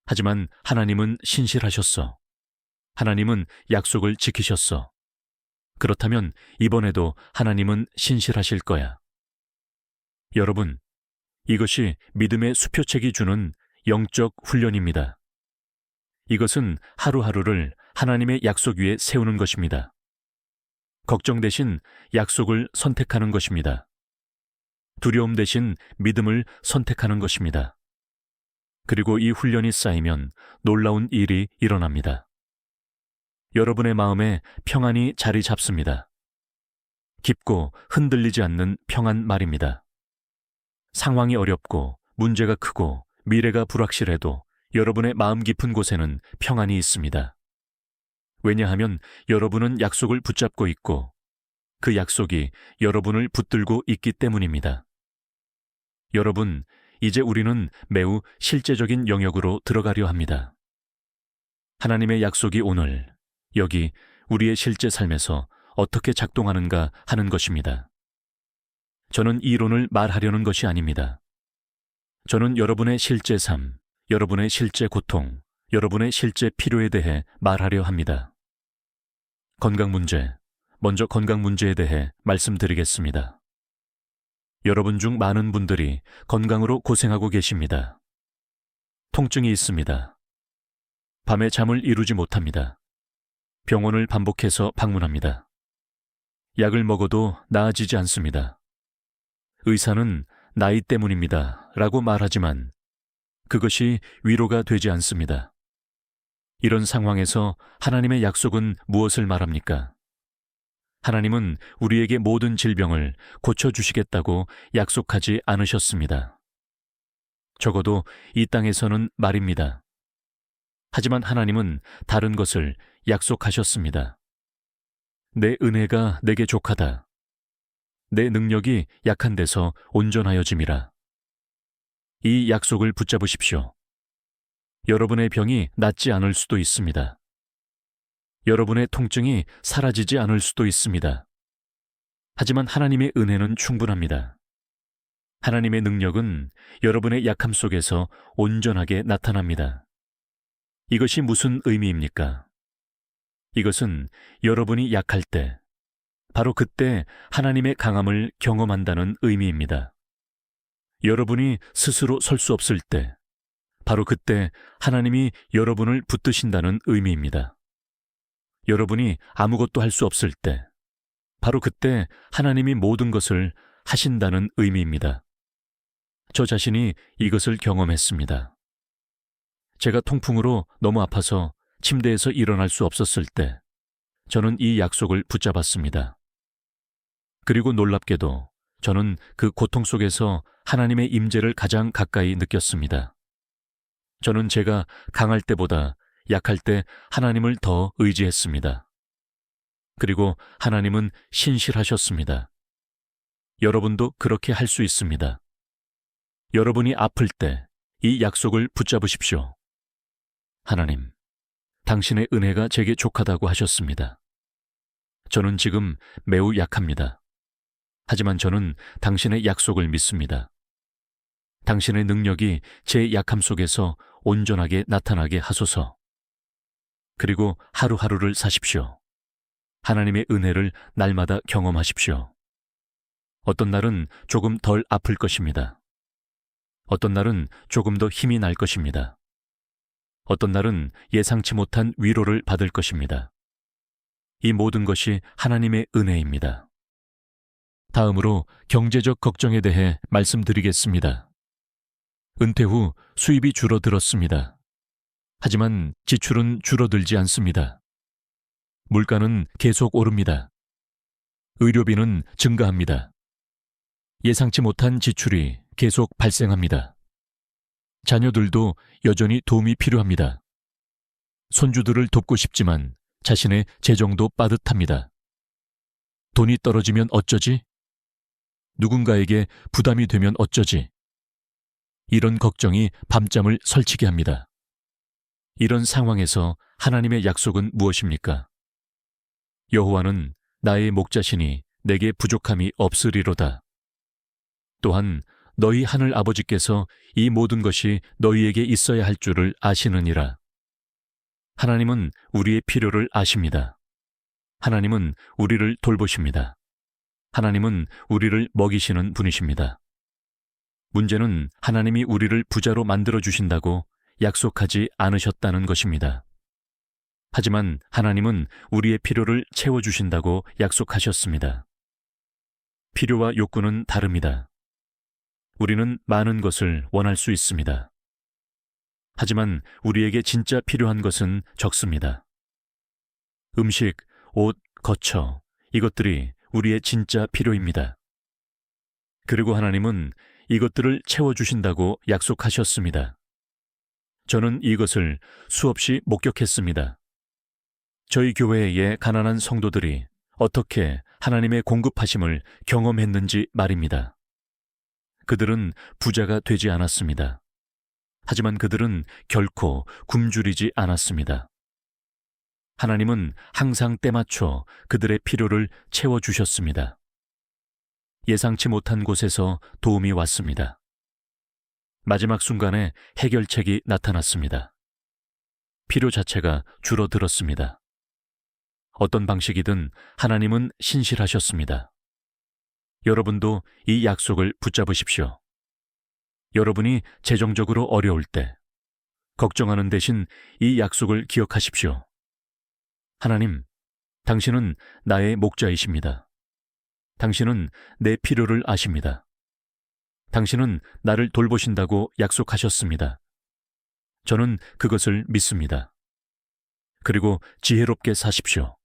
하지만 하나님은 신실하셨어. 하나님은 약속을 지키셨어. 그렇다면 이번에도 하나님은 신실하실 거야. 여러분, 이것이 믿음의 수표책이 주는 영적 훈련입니다. 이것은 하루하루를 하나님의 약속 위에 세우는 것입니다. 걱정 대신 약속을 선택하는 것입니다. 두려움 대신 믿음을 선택하는 것입니다. 그리고 이 훈련이 쌓이면 놀라운 일이 일어납니다. 여러분의 마음에 평안이 자리 잡습니다. 깊고 흔들리지 않는 평안 말입니다. 상황이 어렵고 문제가 크고 미래가 불확실해도 여러분의 마음 깊은 곳에는 평안이 있습니다. 왜냐하면 여러분은 약속을 붙잡고 있고 그 약속이 여러분을 붙들고 있기 때문입니다. 여러분, 이제 우리는 매우 실제적인 영역으로 들어가려 합니다. 하나님의 약속이 오늘 여기 우리의 실제 삶에서 어떻게 작동하는가 하는 것입니다. 저는 이론을 말하려는 것이 아닙니다. 저는 여러분의 실제 삶, 여러분의 실제 고통, 여러분의 실제 필요에 대해 말하려 합니다. 건강 문제, 먼저 건강 문제에 대해 말씀드리겠습니다. 여러분 중 많은 분들이 건강으로 고생하고 계십니다. 통증이 있습니다. 밤에 잠을 이루지 못합니다. 병원을 반복해서 방문합니다. 약을 먹어도 나아지지 않습니다. 의사는 나이 때문입니다 라고 말하지만 그것이 위로가 되지 않습니다. 이런 상황에서 하나님의 약속은 무엇을 말합니까? 하나님은 우리에게 모든 질병을 고쳐주시겠다고 약속하지 않으셨습니다. 적어도 이 땅에서는 말입니다. 하지만 하나님은 다른 것을 약속하셨습니다. 내 은혜가 내게 족하다. 내 능력이 약한 데서 온전하여짐이라. 이 약속을 붙잡으십시오. 여러분의 병이 낫지 않을 수도 있습니다. 여러분의 통증이 사라지지 않을 수도 있습니다. 하지만 하나님의 은혜는 충분합니다. 하나님의 능력은 여러분의 약함 속에서 온전하게 나타납니다. 이것이 무슨 의미입니까? 이것은 여러분이 약할 때, 바로 그때 하나님의 강함을 경험한다는 의미입니다. 여러분이 스스로 설 수 없을 때, 바로 그때 하나님이 여러분을 붙드신다는 의미입니다. 여러분이 아무것도 할 수 없을 때, 바로 그때 하나님이 모든 것을 하신다는 의미입니다. 저 자신이 이것을 경험했습니다. 제가 통풍으로 너무 아파서 침대에서 일어날 수 없었을 때, 저는 이 약속을 붙잡았습니다. 그리고 놀랍게도 저는 그 고통 속에서 하나님의 임재를 가장 가까이 느꼈습니다. 저는 제가 강할 때보다 약할 때 하나님을 더 의지했습니다. 그리고 하나님은 신실하셨습니다. 여러분도 그렇게 할 수 있습니다. 여러분이 아플 때 이 약속을 붙잡으십시오. 하나님, 당신의 은혜가 제게 족하다고 하셨습니다. 저는 지금 매우 약합니다. 하지만 저는 당신의 약속을 믿습니다. 당신의 능력이 제 약함 속에서 온전하게 나타나게 하소서. 그리고 하루하루를 사십시오. 하나님의 은혜를 날마다 경험하십시오. 어떤 날은 조금 덜 아플 것입니다. 어떤 날은 조금 더 힘이 날 것입니다. 어떤 날은 예상치 못한 위로를 받을 것입니다. 이 모든 것이 하나님의 은혜입니다. 다음으로 경제적 걱정에 대해 말씀드리겠습니다. 은퇴 후 수입이 줄어들었습니다. 하지만 지출은 줄어들지 않습니다. 물가는 계속 오릅니다. 의료비는 증가합니다. 예상치 못한 지출이 계속 발생합니다. 자녀들도 여전히 도움이 필요합니다. 손주들을 돕고 싶지만 자신의 재정도 빠듯합니다. 돈이 떨어지면 어쩌지? 누군가에게 부담이 되면 어쩌지? 이런 걱정이 밤잠을 설치게 합니다. 이런 상황에서 하나님의 약속은 무엇입니까? 여호와는 나의 목자시니 내게 부족함이 없으리로다. 또한 너희 하늘 아버지께서 이 모든 것이 너희에게 있어야 할 줄을 아시느니라. 하나님은 우리의 필요를 아십니다. 하나님은 우리를 돌보십니다. 하나님은 우리를 먹이시는 분이십니다. 문제는 하나님이 우리를 부자로 만들어 주신다고 약속하지 않으셨다는 것입니다. 하지만 하나님은 우리의 필요를 채워주신다고 약속하셨습니다. 필요와 욕구는 다릅니다. 우리는 많은 것을 원할 수 있습니다. 하지만 우리에게 진짜 필요한 것은 적습니다. 음식, 옷, 거처, 이것들이 우리의 진짜 필요입니다. 그리고 하나님은 이것들을 채워주신다고 약속하셨습니다. 저는 이것을 수없이 목격했습니다. 저희 교회의 가난한 성도들이 어떻게 하나님의 공급하심을 경험했는지 말입니다. 그들은 부자가 되지 않았습니다. 하지만 그들은 결코 굶주리지 않았습니다. 하나님은 항상 때맞춰 그들의 필요를 채워주셨습니다. 예상치 못한 곳에서 도움이 왔습니다. 마지막 순간에 해결책이 나타났습니다. 필요 자체가 줄어들었습니다. 어떤 방식이든 하나님은 신실하셨습니다. 여러분도 이 약속을 붙잡으십시오. 여러분이 재정적으로 어려울 때 걱정하는 대신 이 약속을 기억하십시오. 하나님, 당신은 나의 목자이십니다. 당신은 내 필요를 아십니다. 당신은 나를 돌보신다고 약속하셨습니다. 저는 그것을 믿습니다. 그리고 지혜롭게 사십시오.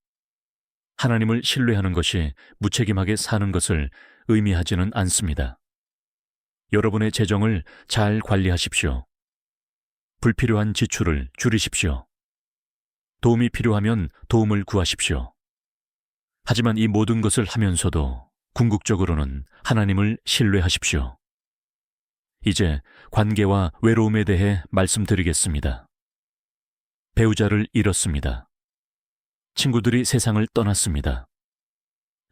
하나님을 신뢰하는 것이 무책임하게 사는 것을 의미하지는 않습니다. 여러분의 재정을 잘 관리하십시오. 불필요한 지출을 줄이십시오. 도움이 필요하면 도움을 구하십시오. 하지만 이 모든 것을 하면서도 궁극적으로는 하나님을 신뢰하십시오. 이제 관계와 외로움에 대해 말씀드리겠습니다. 배우자를 잃었습니다. 친구들이 세상을 떠났습니다.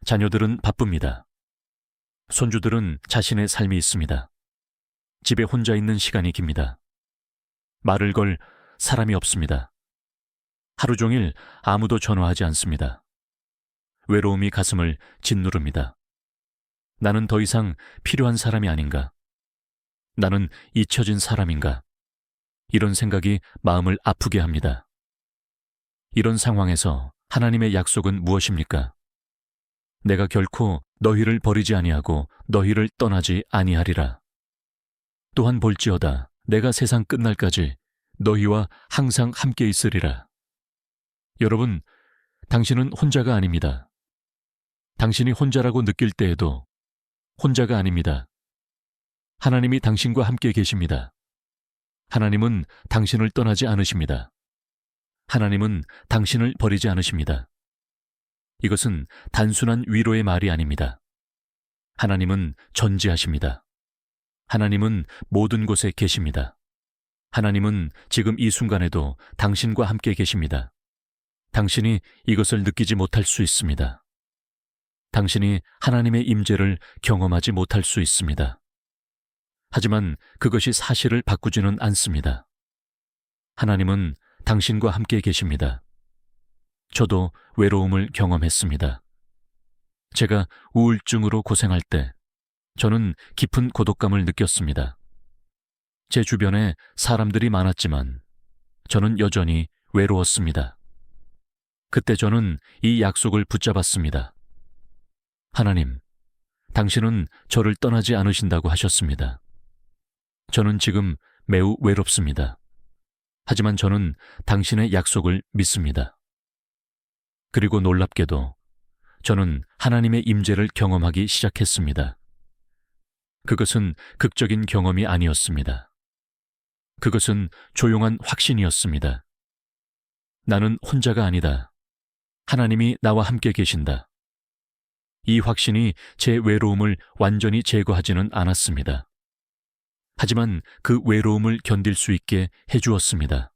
자녀들은 바쁩니다. 손주들은 자신의 삶이 있습니다. 집에 혼자 있는 시간이 깁니다. 말을 걸 사람이 없습니다. 하루 종일 아무도 전화하지 않습니다. 외로움이 가슴을 짓누릅니다. 나는 더 이상 필요한 사람이 아닌가? 나는 잊혀진 사람인가? 이런 생각이 마음을 아프게 합니다. 이런 상황에서 하나님의 약속은 무엇입니까? 내가 결코 너희를 버리지 아니하고 너희를 떠나지 아니하리라. 또한 볼지어다 내가 세상 끝날까지 너희와 항상 함께 있으리라. 여러분, 당신은 혼자가 아닙니다. 당신이 혼자라고 느낄 때에도 혼자가 아닙니다. 하나님이 당신과 함께 계십니다. 하나님은 당신을 떠나지 않으십니다. 하나님은 당신을 버리지 않으십니다. 이것은 단순한 위로의 말이 아닙니다. 하나님은 전지하십니다. 하나님은 모든 곳에 계십니다. 하나님은 지금 이 순간에도 당신과 함께 계십니다. 당신이 이것을 느끼지 못할 수 있습니다. 당신이 하나님의 임재를 경험하지 못할 수 있습니다. 하지만 그것이 사실을 바꾸지는 않습니다. 하나님은 당신과 함께 계십니다. 저도 외로움을 경험했습니다. 제가 우울증으로 고생할 때 저는 깊은 고독감을 느꼈습니다. 제 주변에 사람들이 많았지만 저는 여전히 외로웠습니다. 그때 저는 이 약속을 붙잡았습니다. 하나님, 당신은 저를 떠나지 않으신다고 하셨습니다. 저는 지금 매우 외롭습니다. 하지만 저는 당신의 약속을 믿습니다. 그리고 놀랍게도 저는 하나님의 임재를 경험하기 시작했습니다. 그것은 극적인 경험이 아니었습니다. 그것은 조용한 확신이었습니다. 나는 혼자가 아니다. 하나님이 나와 함께 계신다. 이 확신이 제 외로움을 완전히 제거하지는 않았습니다. 하지만 그 외로움을 견딜 수 있게 해주었습니다.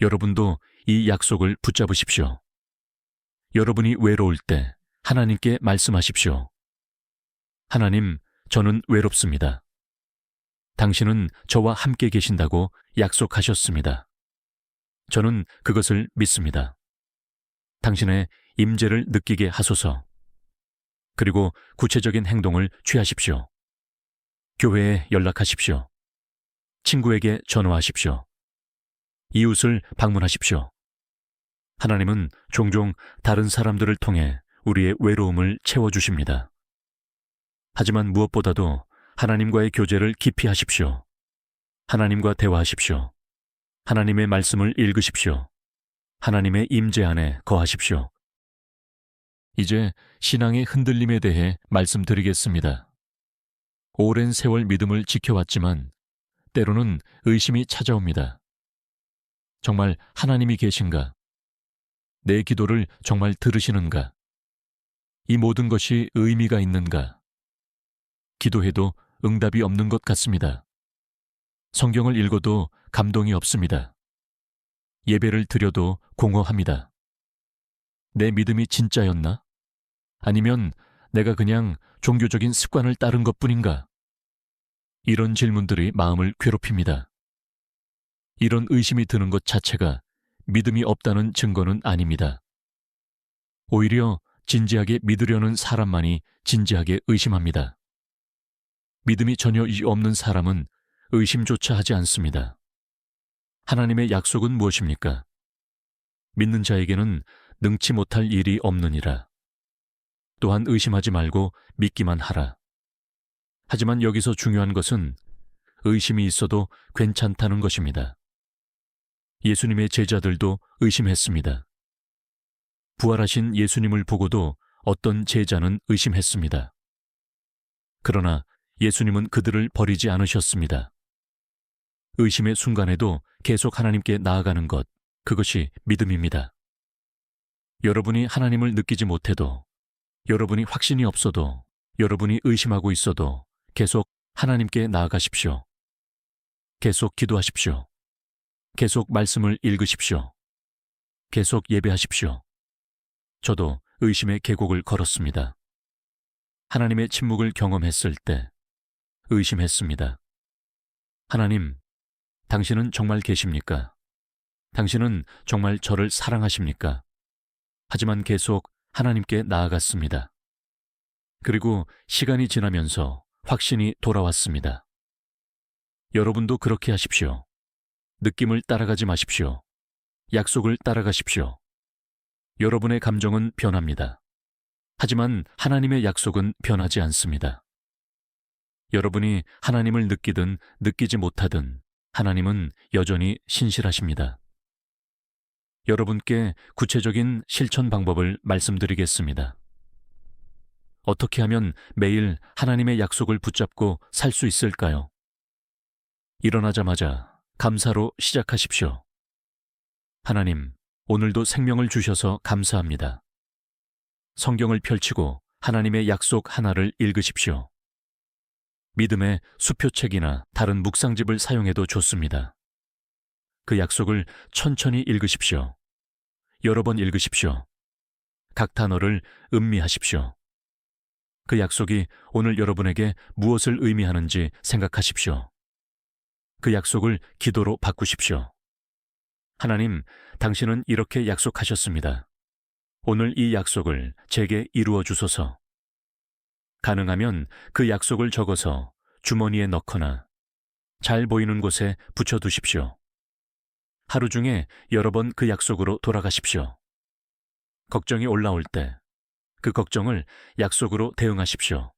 여러분도 이 약속을 붙잡으십시오. 여러분이 외로울 때 하나님께 말씀하십시오. 하나님, 저는 외롭습니다. 당신은 저와 함께 계신다고 약속하셨습니다. 저는 그것을 믿습니다. 당신의 임재를 느끼게 하소서. 그리고 구체적인 행동을 취하십시오. 교회에 연락하십시오. 친구에게 전화하십시오. 이웃을 방문하십시오. 하나님은 종종 다른 사람들을 통해 우리의 외로움을 채워주십니다. 하지만 무엇보다도 하나님과의 교제를 깊이 하십시오. 하나님과 대화하십시오. 하나님의 말씀을 읽으십시오. 하나님의 임재 안에 거하십시오. 이제 신앙의 흔들림에 대해 말씀드리겠습니다. 오랜 세월 믿음을 지켜왔지만 때로는 의심이 찾아옵니다. 정말 하나님이 계신가? 내 기도를 정말 들으시는가? 이 모든 것이 의미가 있는가? 기도해도 응답이 없는 것 같습니다. 성경을 읽어도 감동이 없습니다. 예배를 드려도 공허합니다. 내 믿음이 진짜였나? 아니면 내가 그냥 종교적인 습관을 따른 것뿐인가? 이런 질문들이 마음을 괴롭힙니다. 이런 의심이 드는 것 자체가 믿음이 없다는 증거는 아닙니다. 오히려 진지하게 믿으려는 사람만이 진지하게 의심합니다. 믿음이 전혀 없는 사람은 의심조차 하지 않습니다. 하나님의 약속은 무엇입니까? 믿는 자에게는 능치 못할 일이 없느니라. 또한 의심하지 말고 믿기만 하라. 하지만 여기서 중요한 것은 의심이 있어도 괜찮다는 것입니다. 예수님의 제자들도 의심했습니다. 부활하신 예수님을 보고도 어떤 제자는 의심했습니다. 그러나 예수님은 그들을 버리지 않으셨습니다. 의심의 순간에도 계속 하나님께 나아가는 것, 그것이 믿음입니다. 여러분이 하나님을 느끼지 못해도, 여러분이 확신이 없어도, 여러분이 의심하고 있어도 계속 하나님께 나아가십시오. 계속 기도하십시오. 계속 말씀을 읽으십시오. 계속 예배하십시오. 저도 의심의 계곡을 걸었습니다. 하나님의 침묵을 경험했을 때 의심했습니다. 하나님, 당신은 정말 계십니까? 당신은 정말 저를 사랑하십니까? 하지만 계속 하나님께 나아갔습니다. 그리고 시간이 지나면서 확신이 돌아왔습니다. 여러분도 그렇게 하십시오. 느낌을 따라가지 마십시오. 약속을 따라가십시오. 여러분의 감정은 변합니다. 하지만 하나님의 약속은 변하지 않습니다. 여러분이 하나님을 느끼든 느끼지 못하든 하나님은 여전히 신실하십니다. 여러분께 구체적인 실천 방법을 말씀드리겠습니다. 어떻게 하면 매일 하나님의 약속을 붙잡고 살 수 있을까요? 일어나자마자 감사로 시작하십시오. 하나님, 오늘도 생명을 주셔서 감사합니다. 성경을 펼치고 하나님의 약속 하나를 읽으십시오. 믿음의 수표책이나 다른 묵상집을 사용해도 좋습니다. 그 약속을 천천히 읽으십시오. 여러 번 읽으십시오. 각 단어를 음미하십시오. 그 약속이 오늘 여러분에게 무엇을 의미하는지 생각하십시오. 그 약속을 기도로 바꾸십시오. 하나님, 당신은 이렇게 약속하셨습니다. 오늘 이 약속을 제게 이루어 주소서. 가능하면 그 약속을 적어서 주머니에 넣거나 잘 보이는 곳에 붙여두십시오. 하루 중에 여러 번 그 약속으로 돌아가십시오. 걱정이 올라올 때 그 걱정을 약속으로 대응하십시오.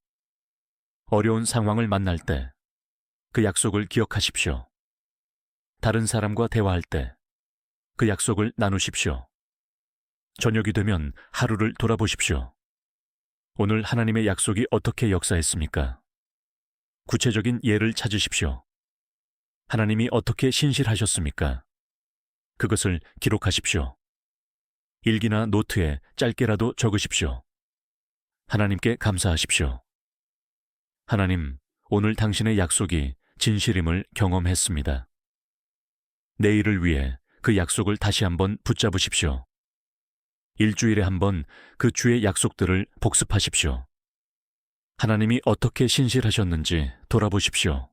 어려운 상황을 만날 때 그 약속을 기억하십시오. 다른 사람과 대화할 때 그 약속을 나누십시오. 저녁이 되면 하루를 돌아보십시오. 오늘 하나님의 약속이 어떻게 역사했습니까? 구체적인 예를 찾으십시오. 하나님이 어떻게 신실하셨습니까? 그것을 기록하십시오. 일기나 노트에 짧게라도 적으십시오. 하나님께 감사하십시오. 하나님, 오늘 당신의 약속이 진실임을 경험했습니다. 내일을 위해 그 약속을 다시 한번 붙잡으십시오. 일주일에 한번 그 주의 약속들을 복습하십시오. 하나님이 어떻게 신실하셨는지 돌아보십시오.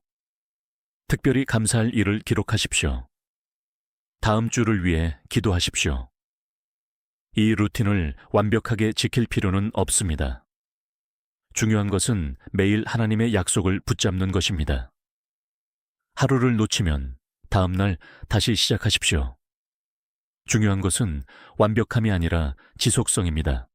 특별히 감사할 일을 기록하십시오. 다음 주를 위해 기도하십시오. 이 루틴을 완벽하게 지킬 필요는 없습니다. 중요한 것은 매일 하나님의 약속을 붙잡는 것입니다. 하루를 놓치면 다음 날 다시 시작하십시오. 중요한 것은 완벽함이 아니라 지속성입니다.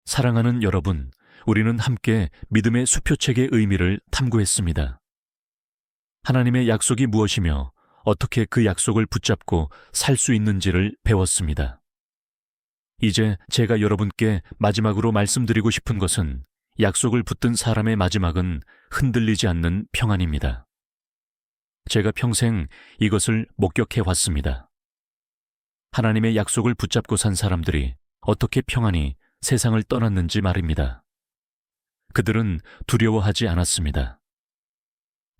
사랑하는 여러분, 우리는 함께 믿음의 수표책의 의미를 탐구했습니다. 하나님의 약속이 무엇이며 어떻게 그 약속을 붙잡고 살 수 있는지를 배웠습니다. 이제 제가 여러분께 마지막으로 말씀드리고 싶은 것은 약속을 붙든 사람의 마지막은 흔들리지 않는 평안입니다. 제가 평생 이것을 목격해 왔습니다. 하나님의 약속을 붙잡고 산 사람들이 어떻게 평안히 세상을 떠났는지 말입니다. 그들은 두려워하지 않았습니다.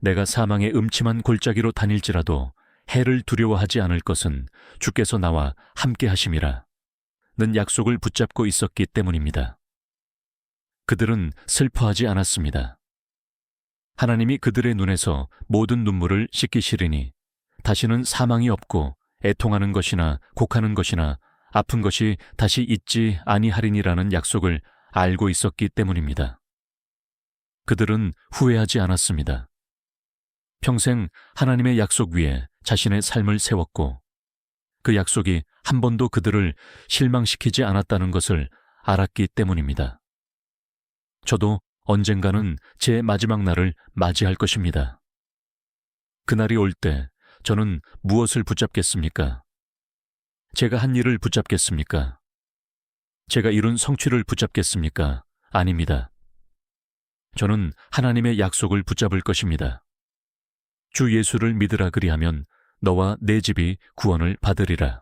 내가 사망의 음침한 골짜기로 다닐지라도 해를 두려워하지 않을 것은 주께서 나와 함께 하심이라 는 약속을 붙잡고 있었기 때문입니다. 그들은 슬퍼하지 않았습니다. 하나님이 그들의 눈에서 모든 눈물을 씻기시리니 다시는 사망이 없고 애통하는 것이나 곡하는 것이나 아픈 것이 다시 있지 아니하리니라는 약속을 알고 있었기 때문입니다. 그들은 후회하지 않았습니다. 평생 하나님의 약속 위에 자신의 삶을 세웠고 그 약속이 한 번도 그들을 실망시키지 않았다는 것을 알았기 때문입니다. 저도 언젠가는 제 마지막 날을 맞이할 것입니다. 그날이 올 때 저는 무엇을 붙잡겠습니까? 제가 한 일을 붙잡겠습니까? 제가 이룬 성취를 붙잡겠습니까? 아닙니다. 저는 하나님의 약속을 붙잡을 것입니다. 주 예수를 믿으라 그리하면 너와 내 집이 구원을 받으리라.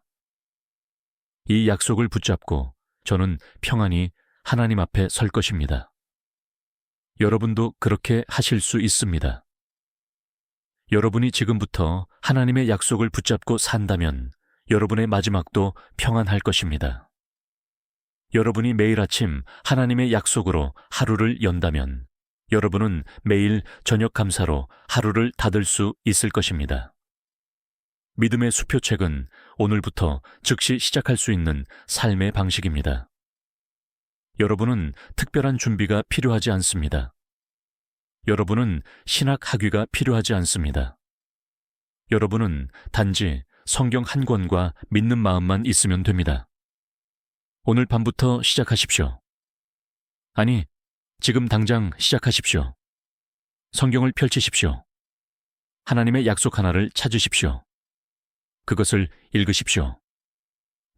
이 약속을 붙잡고 저는 평안히 하나님 앞에 설 것입니다. 여러분도 그렇게 하실 수 있습니다. 여러분이 지금부터 하나님의 약속을 붙잡고 산다면 여러분의 마지막도 평안할 것입니다. 여러분이 매일 아침 하나님의 약속으로 하루를 연다면 여러분은 매일 저녁 감사로 하루를 닫을 수 있을 것입니다. 믿음의 수표책은 오늘부터 즉시 시작할 수 있는 삶의 방식입니다. 여러분은 특별한 준비가 필요하지 않습니다. 여러분은 신학 학위가 필요하지 않습니다. 여러분은 단지 성경 한 권과 믿는 마음만 있으면 됩니다. 오늘 밤부터 시작하십시오. 아니, 지금 당장 시작하십시오. 성경을 펼치십시오. 하나님의 약속 하나를 찾으십시오. 그것을 읽으십시오.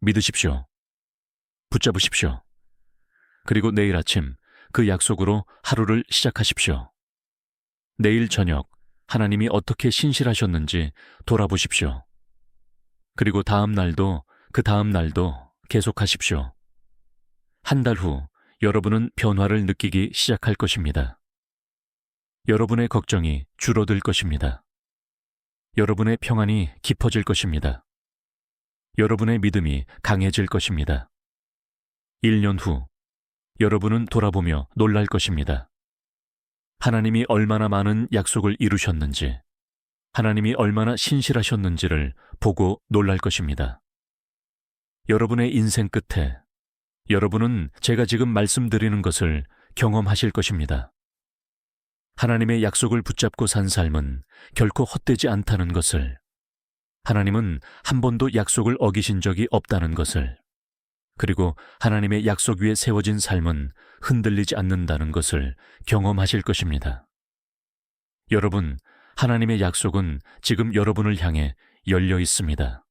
믿으십시오. 붙잡으십시오. 그리고 내일 아침 그 약속으로 하루를 시작하십시오. 내일 저녁 하나님이 어떻게 신실하셨는지 돌아보십시오. 그리고 다음 날도 그 다음 날도 계속하십시오. 한 달 후 여러분은 변화를 느끼기 시작할 것입니다. 여러분의 걱정이 줄어들 것입니다. 여러분의 평안이 깊어질 것입니다. 여러분의 믿음이 강해질 것입니다. 1년 후 여러분은 돌아보며 놀랄 것입니다. 하나님이 얼마나 많은 약속을 이루셨는지, 하나님이 얼마나 신실하셨는지를 보고 놀랄 것입니다. 여러분의 인생 끝에 여러분은 제가 지금 말씀드리는 것을 경험하실 것입니다. 하나님의 약속을 붙잡고 산 삶은 결코 헛되지 않다는 것을, 하나님은 한 번도 약속을 어기신 적이 없다는 것을, 그리고 하나님의 약속 위에 세워진 삶은 흔들리지 않는다는 것을 경험하실 것입니다. 여러분, 하나님의 약속은 지금 여러분을 향해 열려 있습니다.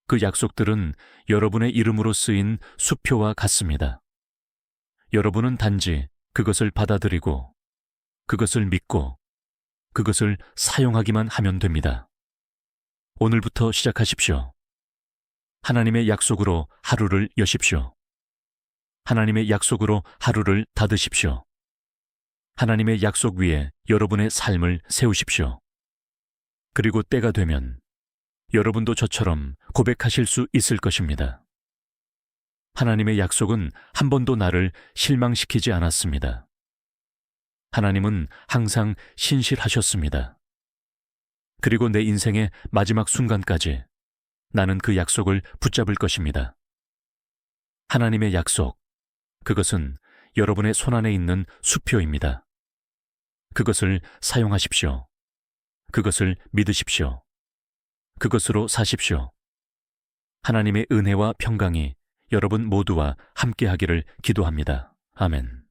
그 약속들은 여러분의 이름으로 쓰인 수표와 같습니다. 여러분은 단지 그것을 받아들이고, 그것을 믿고, 그것을 사용하기만 하면 됩니다. 오늘부터 시작하십시오. 하나님의 약속으로 하루를 여십시오. 하나님의 약속으로 하루를 닫으십시오. 하나님의 약속 위에 여러분의 삶을 세우십시오. 그리고 때가 되면 여러분도 저처럼 고백하실 수 있을 것입니다. 하나님의 약속은 한 번도 나를 실망시키지 않았습니다. 하나님은 항상 신실하셨습니다. 그리고 내 인생의 마지막 순간까지 나는 그 약속을 붙잡을 것입니다. 하나님의 약속, 그것은 여러분의 손안에 있는 수표입니다. 그것을 사용하십시오. 그것을 믿으십시오. 그것으로 사십시오. 하나님의 은혜와 평강이 여러분 모두와 함께하기를 기도합니다. 아멘.